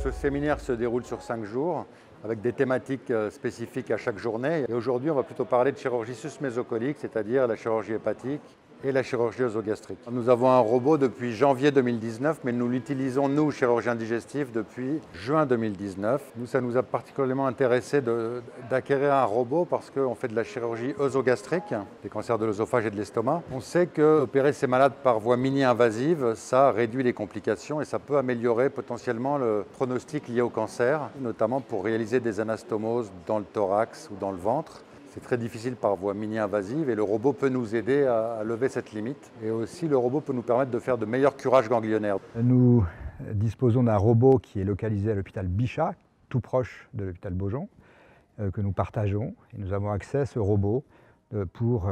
Ce séminaire se déroule sur 5 jours avec des thématiques spécifiques à chaque journée. Et aujourd'hui, on va plutôt parler de chirurgie sus-mésocolique, c'est-à-dire la chirurgie hépatique et la chirurgie œsogastrique. Nous avons un robot depuis janvier 2019, mais nous l'utilisons, nous, chirurgiens digestifs, depuis juin 2019. Nous, ça nous a particulièrement intéressé d'acquérir un robot parce qu'on fait de la chirurgie œsogastrique, des cancers de l'œsophage et de l'estomac. On sait qu'opérer ces malades par voie mini-invasive, ça réduit les complications et ça peut améliorer potentiellement le pronostic lié au cancer, notamment pour réaliser des anastomoses dans le thorax ou dans le ventre. C'est très difficile par voie mini-invasive et le robot peut nous aider à lever cette limite. Et aussi, le robot peut nous permettre de faire de meilleurs curages ganglionnaires. Nous disposons d'un robot qui est localisé à l'hôpital Bichat, tout proche de l'hôpital Beaujon, que nous partageons. Et nous avons accès à ce robot pour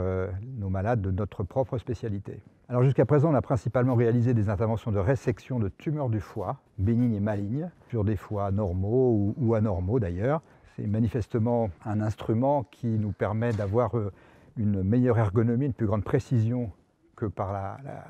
nos malades de notre propre spécialité. Alors jusqu'à présent, on a principalement réalisé des interventions de résection de tumeurs du foie, bénignes et malignes, sur des foies normaux ou anormaux d'ailleurs. C'est manifestement un instrument qui nous permet d'avoir une meilleure ergonomie, une plus grande précision que par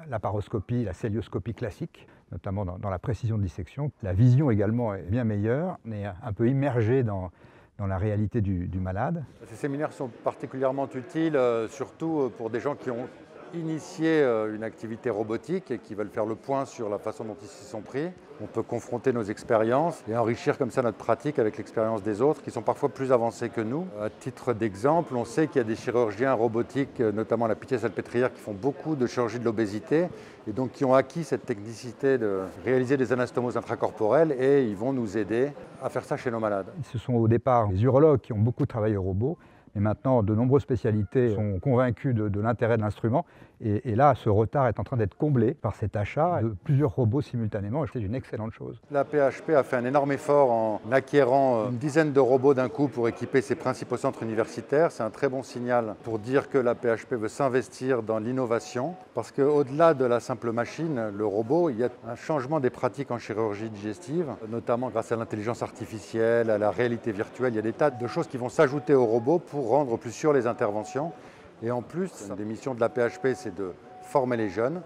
la paroscopie, la célioscopie classique, notamment dans la précision de dissection. La vision également est bien meilleure, on est un peu immergé dans la réalité du malade. Ces séminaires sont particulièrement utiles, surtout pour des gens qui ont initié une activité robotique et qui veulent faire le point sur la façon dont ils s'y sont pris. On peut confronter nos expériences et enrichir comme ça notre pratique avec l'expérience des autres qui sont parfois plus avancés que nous. À titre d'exemple, on sait qu'il y a des chirurgiens robotiques, notamment à la Pitié-Salpêtrière, qui font beaucoup de chirurgie de l'obésité et donc qui ont acquis cette technicité de réaliser des anastomoses intracorporelles et ils vont nous aider à faire ça chez nos malades. Ce sont au départ les urologues qui ont beaucoup travaillé au robot. Et maintenant, de nombreuses spécialités sont convaincues de l'intérêt de l'instrument. Et là, ce retard est en train d'être comblé par cet achat de plusieurs robots simultanément. C'est une excellente chose. La PHP a fait un énorme effort en acquérant une dizaine de robots d'un coup pour équiper ses principaux centres universitaires. C'est un très bon signal pour dire que la PHP veut s'investir dans l'innovation. Parce qu'au-delà de la simple machine, le robot, il y a un changement des pratiques en chirurgie digestive, notamment grâce à l'intelligence artificielle, à la réalité virtuelle. Il y a des tas de choses qui vont s'ajouter au robot pour rendre plus sûres les interventions. Et en plus, une des missions de la PHP, c'est de former les jeunes.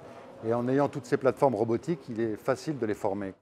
Et en ayant toutes ces plateformes robotiques, il est facile de les former.